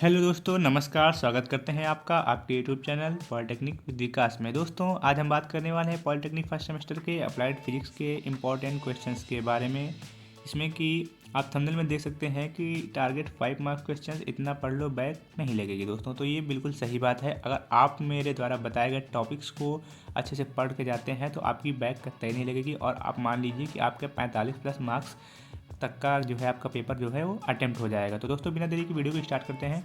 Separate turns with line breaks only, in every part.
Hello दोस्तों, नमस्कार। स्वागत करते हैं आपका आपके यूट्यूब चैनल पॉलिटेक्निक विद विकास में। दोस्तों, आज हम बात करने वाले हैं पॉलिटेक्निक फर्स्ट सेमेस्टर के अप्लाइड फिजिक्स के इम्पॉर्टेंट क्वेश्चंस के बारे में। इसमें कि आप थंबनेल में देख सकते हैं कि टारगेट 5 मार्क्स क्वेश्चंस, इतना पढ़ लो बैक नहीं लगेगी। दोस्तों, तो ये बिल्कुल सही बात है। अगर आप मेरे द्वारा बताए गए टॉपिक्स को अच्छे से पढ़ के जाते हैं तो आपकी बैक कतई नहीं लगेगी और आप मान लीजिए कि आपके 45+ मार्क्स तक का जो है आपका पेपर जो है वो अटेम्प्ट हो जाएगा। तो दोस्तों, बिना देरी की वीडियो को स्टार्ट करते हैं।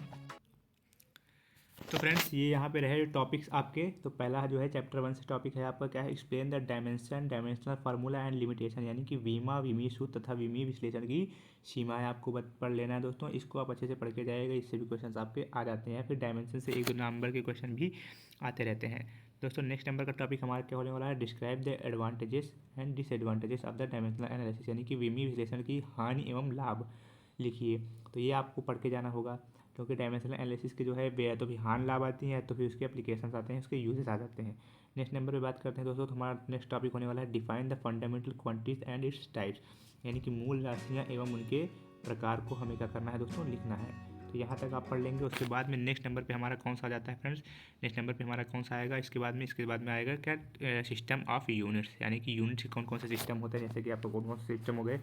तो फ्रेंड्स, ये यहाँ पे रहे टॉपिक्स आपके। तो पहला जो है चैप्टर 1 से टॉपिक है आपका क्या है, explain the dimension, dimensional formula and limitation, यानी कि वीमा, विमी सूत्र तथा विमी विश्लेषण की सीमाएं आपको पढ़ लेना है। दोस्तों, इसको आप अच्छे से पढ़ के जाएगा, इससे भी क्वेश्चन आपके आ जाते हैं। फिर डायमेंशन से 1-2 नंबर के क्वेश्चन भी आते रहते हैं। दोस्तों, नेक्स्ट नंबर का टॉपिक हमारा क्या होने वाला है, describe the advantages and disadvantages of the dimensional analysis, यानी कि विमी विश्लेषण की हानि एवं लाभ लिखिए। तो ये आपको पढ़ के जाना होगा, क्योंकि डायमेंशनल एनालिसिस के जो है तो भी हानि लाभ आती हैं, तो फिर उसके एप्लीकेशंस आते हैं, उसके यूजेस आ जाते हैं। नेक्स्ट नंबर पे बात करते हैं दोस्तों, तो हमारा नेक्स्ट टॉपिक होने वाला है define the fundamental quantities and its types, यानी कि मूल राशियाँ एवं उनके प्रकार को हमें क्या करना है दोस्तों, लिखना है। तो यहाँ तक आप पढ़ लेंगे। उसके बाद में नेक्स्ट नंबर पे हमारा कौन सा आ जाता है फ्रेंड्स, नेक्स्ट नंबर पे हमारा कौन सा आएगा, इसके बाद में आएगा क्या, सिस्टम ऑफ यूनिट्स, यानी कि यूनिट्स के कौन कौन से सिस्टम होते हैं। जैसे कि आपको कौन कौन से सिस्टम हो गए,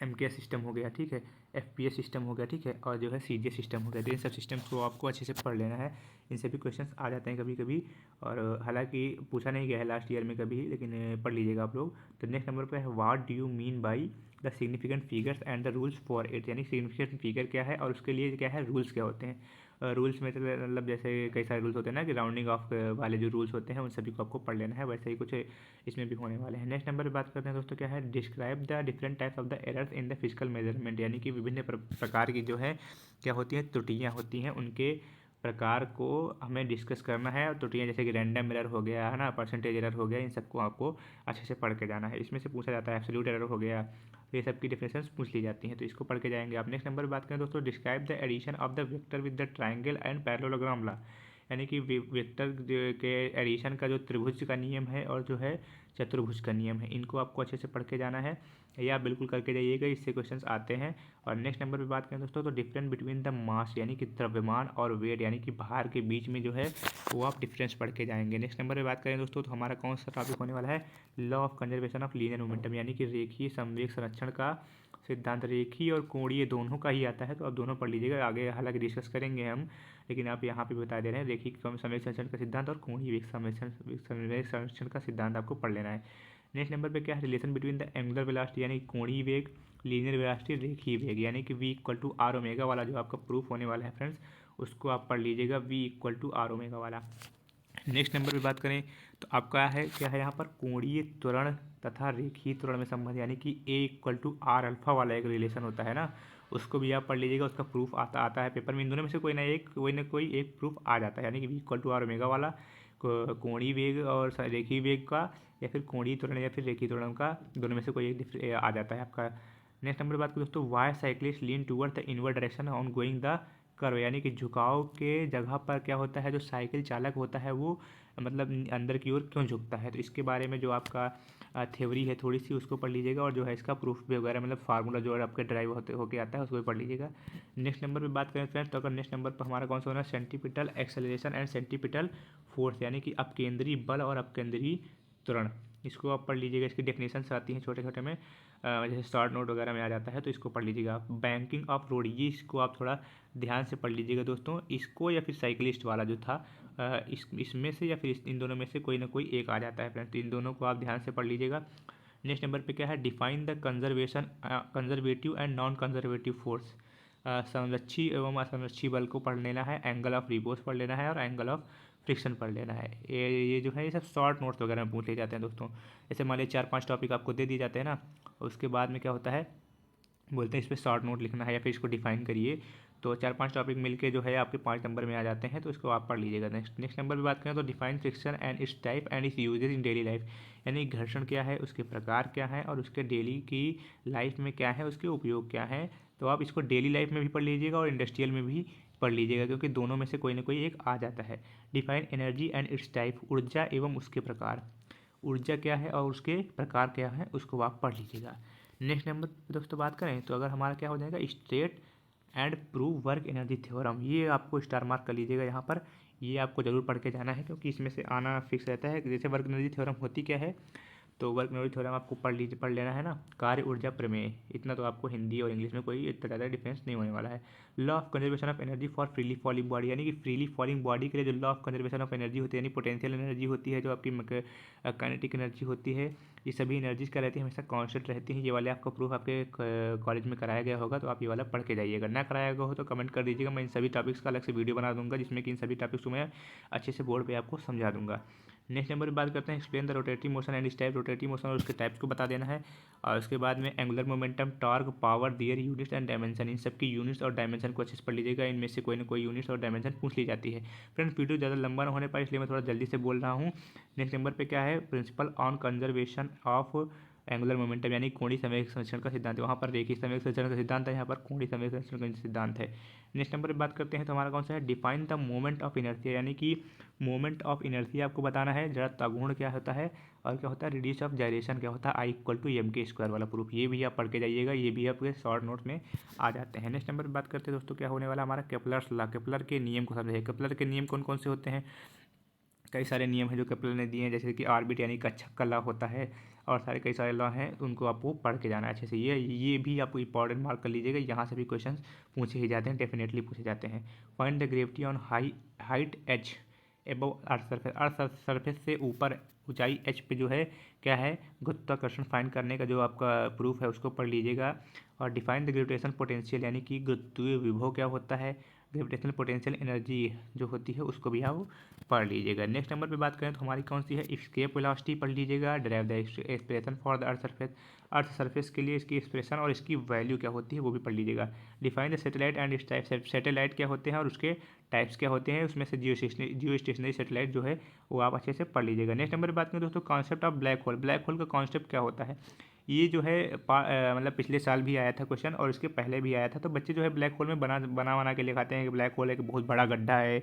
MKS सिस्टम हो गया, ठीक है, FPS सिस्टम हो गया, ठीक है, और जो है CGS सिस्टम हो गया। तो इन सब सिस्टम्स को आपको अच्छे से पढ़ लेना है। इनसे भी क्वेश्चंस आ जाते हैं कभी कभी, और हालांकि पूछा नहीं गया है लास्ट ईयर में कभी, लेकिन पढ़ लीजिएगा आप लोग। तो नेक्स्ट नंबर पे है what do you mean by the significant figures and the rules for it, यानी सिग्निफिकेंट फिगर क्या है और उसके लिए क्या है, रूल्स क्या होते हैं। रूल्स में मतलब जैसे कई सारे रूल्स होते हैं ना, कि राउंडिंग ऑफ वाले जो रूल्स होते हैं उन सभी को आपको पढ़ लेना है। वैसे ही कुछ इसमें भी होने वाले हैं। नेक्स्ट नंबर पे बात करते हैं दोस्तों, क्या है, describe the different types of the errors in the physical measurement, यानी कि विभिन्न प्रकार की जो है क्या होती हैं, त्रुटियाँ होती हैं, उनके प्रकार को हमें डिस्कस करना है। और त्रुटियाँ जैसे कि रैंडम एरर हो गया है ना, परसेंटेज एरर हो गया, इन सबको आपको अच्छे से पढ़ के जाना है। इसमें से पूछा जाता है एब्सोल्यूट एरर हो गया, तो ये सब की डिफिनेशंस पूछ ली जाती हैं, तो इसको पढ़ के जाएंगे आप। नेक्स्ट नंबर पर बात करें दोस्तों, describe the addition of the vector with the triangle and parallelogram law, यानी कि वेक्टर के एडिशन का जो त्रिभुज का नियम है और जो है चतुर्भुज का नियम है, इनको आपको अच्छे से पढ़ के जाना है। ये आप बिल्कुल करके जाइएगा, इससे क्वेश्चंस आते हैं। और नेक्स्ट नंबर पे बात करें दोस्तों, तो डिफरेंस बिटवीन द मास, यानी कि द्रव्यमान, और वेट, यानी कि भार के बीच में जो है वो आप डिफरेंस पढ़ के जाएंगे। नेक्स्ट नंबर पे बात करें दोस्तों, तो हमारा कौन सा टॉपिक होने वाला है, law of conservation of linear momentum, यानी कि रेखीय संवेग संरक्षण का सिद्धांत। रेखीय और कोणीय दोनों का ही आता है, तो आप दोनों पढ़ लीजिएगा। आगे हालांकि डिस्कस करेंगे हम, लेकिन आप यहाँ पे बता दे रहे हैं रेखीय संवेग संरक्षण का सिद्धांत और कोणीय वेग संवेग संरक्षण का सिद्धांत आपको पढ़ लेना है। नेक्स्ट नंबर पे क्या है, relation between the angular velocity, यानी कोणीय वेग, लीनियर वेलोसिटी, रेखीय वेग, यानी कि V=R वाला जो आपका प्रूफ होने वाला है फ्रेंड्स, उसको आप पढ़ लीजिएगा, V=R वाला। नेक्स्ट नंबर पे बात करें तो आपका है क्या है यहाँ पर, कोणीय त्वरण तथा रेखीय त्वरण में संबंध, यानी कि A=R वाला एक रिलेशन होता है ना, उसको भी आप पढ़ लीजिएगा। उसका प्रूफ आता है पेपर में। इन दोनों में से कोई ना कोई एक प्रूफ आ जाता है, यानी कि V=R वाला कोणीय वेग और रेखीय वेग का, या फिर कोणीय त्वरण या फिर रेखीय त्वरण का, दोनों में से कोई एक आ जाता है आपका। नेक्स्ट नंबर बात करें दोस्तों, why cyclist lean toward the inward direction on going the curve, यानी कि झुकाव के जगह पर क्या होता है, जो साइकिल चालक होता है वो मतलब अंदर की ओर क्यों झुकता है। तो इसके बारे में जो आपका थ्योरी है थोड़ी सी, उसको पढ़ लीजिएगा। और जो है इसका प्रूफ भी वगैरह, मतलब फार्मूला जो है आपके ड्राइव होके आता है, उसको भी पढ़ लीजिएगा। नेक्स्ट नंबर पे बात करें फ्रेंड्स, तो अगर नेक्स्ट नंबर पर हमारा कौन सा होना है, centripetal acceleration and centripetal force, यानी कि अपकेंद्रीय बल और अपकेंद्रीय त्वरण, इसको आप पढ़ लीजिएगा। इसकी डेफिनेशंस आती हैं छोटे छोटे में, जैसे शॉर्ट नोट वगैरह में आ जाता है, तो इसको पढ़ लीजिएगा आप। बैंकिंग ऑफ रोड, ये इसको आप थोड़ा ध्यान से पढ़ लीजिएगा दोस्तों। इसको या फिर साइकिलिस्ट वाला जो था, इसमें से या फिर इन दोनों में से कोई ना कोई एक आ जाता है फ्रेंड्स, तो इन दोनों को आप ध्यान से पढ़ लीजिएगा। नेक्स्ट नंबर पे क्या है, define the conservative and non conservative force, संरक्षी एवं असंरक्षी बल को पढ़ लेना है। एंगल ऑफ रिपोर्स पढ़ लेना है और एंगल ऑफ फ्रिक्शन पढ़ लेना है। ये जो है ये सब शॉर्ट नोट्स वगैरह में पूछ लिए जाते हैं दोस्तों। जैसे मान लीजिए 4-5 टॉपिक आपको दे दिए जाते हैं ना, उसके बाद में क्या होता है, बोलते हैं इस पर शॉर्ट नोट लिखना है या फिर इसको डिफाइन करिए। तो 4-5 टॉपिक मिलके जो है आपके 5 नंबर में आ जाते हैं, तो इसको आप पढ़ लीजिएगा। नेक्स्ट नंबर पे बात करें तो define friction and its type and its usages in daily life, यानी घर्षण क्या है, उसके प्रकार क्या है, और उसके डेली की लाइफ में क्या है, उसके उपयोग क्या है। तो आप इसको डेली लाइफ में भी पढ़ लीजिएगा और इंडस्ट्रियल में भी पढ़ लीजिएगा, क्योंकि दोनों में से कोई ना कोई एक आ जाता है। Define energy and its type, ऊर्जा एवं उसके प्रकार, ऊर्जा क्या है और उसके प्रकार क्या है, उसको आप पढ़ लीजिएगा। नेक्स्ट नंबर पे दोस्तों बात करें तो अगर हमारा क्या हो जाएगा, state and prove work energy theorem, ये आपको स्टार मार्क कर लीजिएगा यहाँ पर, ये आपको जरूर पढ़ के जाना है क्योंकि इसमें से आना फिक्स रहता है। जैसे वर्क एनर्जी थ्योरम होती क्या है, तो वर्क एनर्जी थ्योरम आपको पढ़ लेना है ना, कार्य ऊर्जा प्रमेय, इतना तो आपको हिंदी और इंग्लिश में कोई इतना ज़्यादा डिफरेंस नहीं होने वाला है। Law of conservation of energy for freely falling body, यानी कि फ्रीली फॉलिंग बॉडी के लिए जो law of conservation of energy होती है, यानी पोटेंशियल एनर्जी होती है, जो आपकी काइनेटिक एनर्जी होती है, ये सभी एनर्जीज क्या रहती है, हमेशा कांस्टेंट रहती हैं। ये वाले आपका प्रूफ आपके कॉलेज में कराया गया होगा, तो आप ये वाला पढ़ के जाइएगा। ना कराया गया हो तो कमेंट कर दीजिएगा, मैं इन सभी टॉपिक्स का अलग से वीडियो बना दूंगा जिसमें कि इन सभी टॉपिक्स को मैं अच्छे से बोर्ड पे आपको समझा दूंगा। नेक्स्ट नंबर पर बात करते हैं, explain the rotative motion and इस टाइप, रोटेटिव मोशन और उसके टाइप्स को बता देना है। और उसके बाद में angular momentum, torque, power, their units and dimension, इन सब की यूनिट्स और डायमेंशन को अच्छे से पढ़ लीजिएगा। इनमें से कोई ना कोई यूनिट्स और डायमेंशन पूछ ली जाती है। फ्रेंड्स वीडियो ज़्यादा लंबा ना होने पाए इसलिए मैं थोड़ा जल्दी से बोल रहा हूँ। नेक्स्ट नंबर पे क्या है, principal on conservation of angular momentum, यानी कोणीय संवेग संरक्षण का सिद्धांत है। वहाँ पर रेखीय संवेग संरक्षण का सिद्धांत है, यहाँ पर कोणीय संवेग संरक्षण का सिद्धांत है। नेक्स्ट नंबर पे बात करते हैं तो हमारा कौन सा है, define the moment of inertia, यानी कि मोमेंट ऑफ इनर्शिया आपको बताना है। जड़त्व गुण क्या होता है और क्या होता है रेडियस ऑफ जाइरेशन क्या होता है, आई इक्वल टू एम के स्क्वायर वाला प्रूफ, ये भी आप पढ़ के जाइएगा, ये भी आपके शॉर्ट नोट में आ जाते हैं। नेक्स्ट नंबर पर बात करते हैं दोस्तों, क्या होने वाला हमारा केपलर्स लॉ, केपलर के नियम को समझे। केपलर के नियम कौन कौन से होते हैं, कई सारे नियम हैं जो केपलर ने दिए हैं, जैसे कि ऑर्बिट यानी कक्षक का लॉ होता है, और सारे कई सारे लॉ हैं, उनको आपको पढ़ के जाना है अच्छे से। ये भी आपको इंपॉर्टेंट मार्क कर लीजिएगा, यहाँ से भी क्वेश्चन पूछे ही जाते हैं, डेफिनेटली पूछे जाते हैं। Find the gravity on height H above earth surface, earth surface से ऊपर ऊंचाई एच पे जो है क्या है, गुरुत्वाकर्षण फाइंड करने का जो आपका प्रूफ है उसको पढ़ लीजिएगा। और डिफाइन द ग्रेविटेशन पोटेंशियल, यानी कि गुरुत्वीय विभव क्या होता है, ग्रेविटेशनल पोटेंशियल एनर्जी जो होती है उसको भी आप पढ़ लीजिएगा। नेक्स्ट नंबर पे बात करें तो हमारी कौन सी है, एस्केप वेलोसिटी पढ़ लीजिएगा। Derive the expression for the earth surface, earth surface के लिए इसकी एक्सप्रेशन और इसकी वैल्यू क्या होती है वो भी पढ़ लीजिएगा। Define the satellite and its type, satellite क्या होते हैं और उसके टाइप्स क्या होते हैं, उसमें से जियो स्टेशनरी सैटेलाइट जो है वो आप अच्छे से पढ़ लीजिएगा। नेक्स्ट नंबर पर बात करें दोस्तों, concept of black hole, black hole का कॉन्सेप्ट क्या होता है, ये जो है मतलब पिछले साल भी आया था क्वेश्चन और इसके पहले भी आया था। तो बच्चे जो है ब्लैक होल में बना के लिखाते हैं कि ब्लैक होल एक बहुत बड़ा गड्ढा है,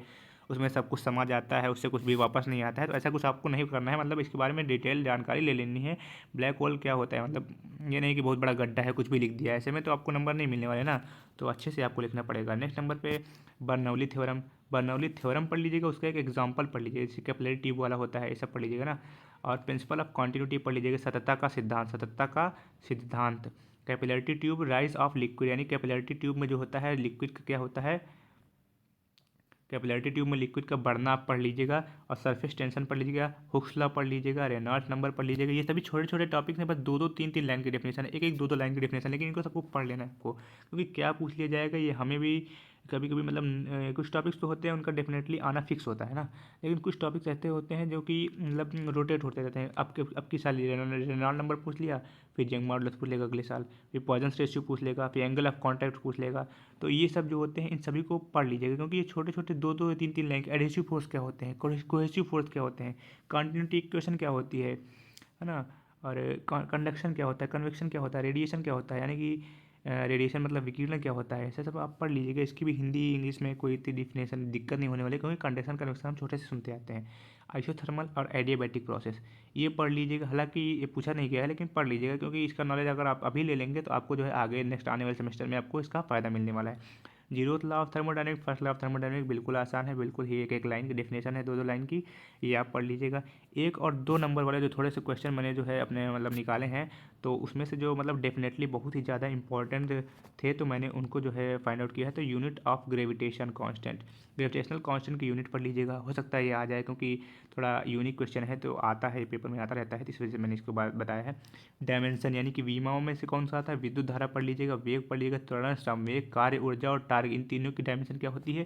उसमें सब कुछ समा जाता है, उससे कुछ भी वापस नहीं आता है। तो ऐसा कुछ आपको नहीं करना है, मतलब इसके बारे में डिटेल जानकारी ले लेनी है। ब्लैक होल क्या होता है, मतलब ये नहीं कि बहुत बड़ा गड्ढा है कुछ भी लिख दिया, ऐसे में तो आपको नंबर नहीं मिलने वाले ना, तो अच्छे से आपको लिखना पड़ेगा। नेक्स्ट नंबर पे बर्नौली थ्योरम, बर्नौली थ्योरम पढ़ लीजिएगा, उसका एक एग्जाम्पल पढ़ लीजिएगा, जैसे कैपिलरी ट्यूब वाला होता है, ये सब पढ़ लीजिएगा ना। और प्रिंसिपल ऑफ कॉन्टिन्यूटी पढ़ लीजिएगा, सततता का सिद्धांत, सततता का सिद्धांत। Capillarity tube, rise of liquid, यानी कैपिलरिटी ट्यूब में जो होता है लिक्विड का क्या होता है, कैपिलरिटी ट्यूब में लिक्विड का बढ़ना आप पढ़ लीजिएगा। और सरफेस टेंशन पढ़ लीजिएगा, हुक्स लॉ पढ़ लीजिएगा, रेनॉल्ड्स नंबर पढ़ लीजिएगा। ये सभी छोटे छोटे टॉपिक्स हैं, बस दो दो तीन तीन लाइन की डेफिनेशन है, एक एक दो दो लाइन की डेफिनेशन, लेकिन इनको सबको पढ़ लेना है आपको, क्योंकि क्या पूछ लिया जाएगा ये हमें भी कभी कभी मतलब कुछ टॉपिक्स तो होते हैं उनका डेफिनेटली आना फिक्स होता है ना, लेकिन कुछ टॉपिक्स ऐसे होते हैं जो कि मतलब रोटेट होते रहते हैं। अब की साल रेनॉल्ड नंबर पूछ लिया, फिर यंग मॉडुलस पूछ लेगा अगले साल, फिर पॉइजंस रेशियो पूछ लेगा, फिर एंगल ऑफ कॉन्टैक्ट पूछ लेगा। तो ये सब जो होते हैं इन सभी को पढ़ लीजिएगा, क्योंकि ये छोटे छोटे दो दो तीन तीन लाइन, एडहेसिव फोर्स क्या होते हैं, कोहेसिव फोर्स क्या होते हैं, कंटिन्यूटी इक्वेशन क्या होती है ना, और कंडक्शन क्या होता है, कन्वेक्शन क्या होता है, रेडिएशन क्या होता है, यानी कि रेडिएशन मतलब विकिरण क्या होता है, ऐसा सब आप पढ़ लीजिएगा। इसकी भी हिंदी इंग्लिश में कोई इतनी डिफिनेशन दिक्कत नहीं होने वाली, क्योंकि कंडक्शन कन्वेक्शन हम छोटे से सुनते आते हैं। आइसोथर्मल और एडियाबैटिक प्रोसेस ये पढ़ लीजिएगा, हालांकि ये पूछा नहीं गया है लेकिन पढ़ लीजिएगा, क्योंकि इसका नॉलेज अगर आप अभी ले लेंगे तो आपको जो है आगे नेक्स्ट आने वाले सेमेस्टर में आपको इसका फ़ायदा मिलने वाला है। Zeroth law of thermodynamic, first law of thermodynamic बिल्कुल आसान है, बिल्कुल ही एक एक लाइन की डेफिनेशन है, दो दो लाइन की, ये आप पढ़ लीजिएगा। एक और दो नंबर वाले जो थोड़े से क्वेश्चन मैंने जो है अपने मतलब निकाले हैं, तो उसमें से जो मतलब डेफिनेटली बहुत ही ज़्यादा इंपॉर्टेंट थे तो मैंने उनको जो है फाइंड आउट किया है। तो unit of gravitation constant, gravitational constant की यूनिट पढ़ लीजिएगा, हो सकता है ये आ जाए क्योंकि थोड़ा यूनिक क्वेश्चन है, तो आता है पेपर में आता रहता है, तो इस वजह से मैंने इसको बताया है। डायमेंशन यानी कि विमाओं में से कौन सा आता है, विद्युत धारा पढ़ लीजिएगा, वेग पढ़ लीजिएगा, त्वरण, संवेग, कार्य ऊर्जा और टार्ग, इन तीनों की डायमेंशन क्या होती है,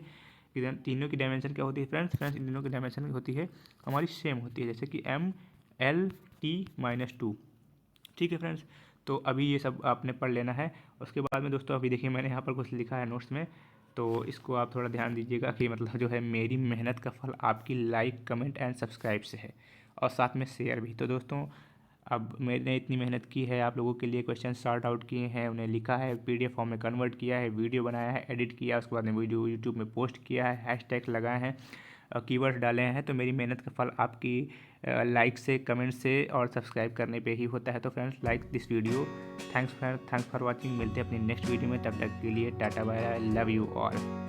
तीनों की डायमेंशन क्या होती है फ्रेंड्स, इन तीनों की डायमेंशन होती है हमारी सेम होती है, जैसे कि M/L/T-2। ठीक है फ्रेंड्स, तो अभी ये सब आपने पढ़ लेना है। उसके बाद में दोस्तों अभी देखिए मैंने यहाँ पर कुछ लिखा है नोट्स में, तो इसको आप थोड़ा ध्यान दीजिएगा कि मतलब जो है मेरी मेहनत का फल आपकी लाइक कमेंट एंड सब्सक्राइब से है, और साथ में शेयर भी। तो दोस्तों अब मैंने इतनी मेहनत की है, आप लोगों के लिए क्वेश्चन सॉर्ट आउट किए हैं, उन्हें लिखा है, PDF फॉर्म में कन्वर्ट किया है, वीडियो बनाया है, एडिट किया, उसके बाद में वीडियो यूट्यूब में पोस्ट किया है, हैशटैग लगाए हैं, कीवर्ड्स डाले हैं, तो मेरी मेहनत का फल आपकी लाइक से, कमेंट से और सब्सक्राइब करने पे ही होता है। तो friends, like this video. Thanks for watching. मिलते हैं अपनी नेक्स्ट वीडियो में, तब तक के लिए tata bye, love you all.